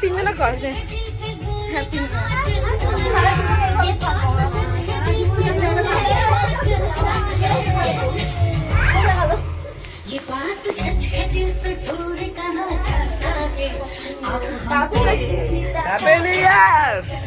তিনজনে করছে। হ্যাঁ ये बात सच है दिल पे जोर कहाँ जाता है अब हम Happy New Year!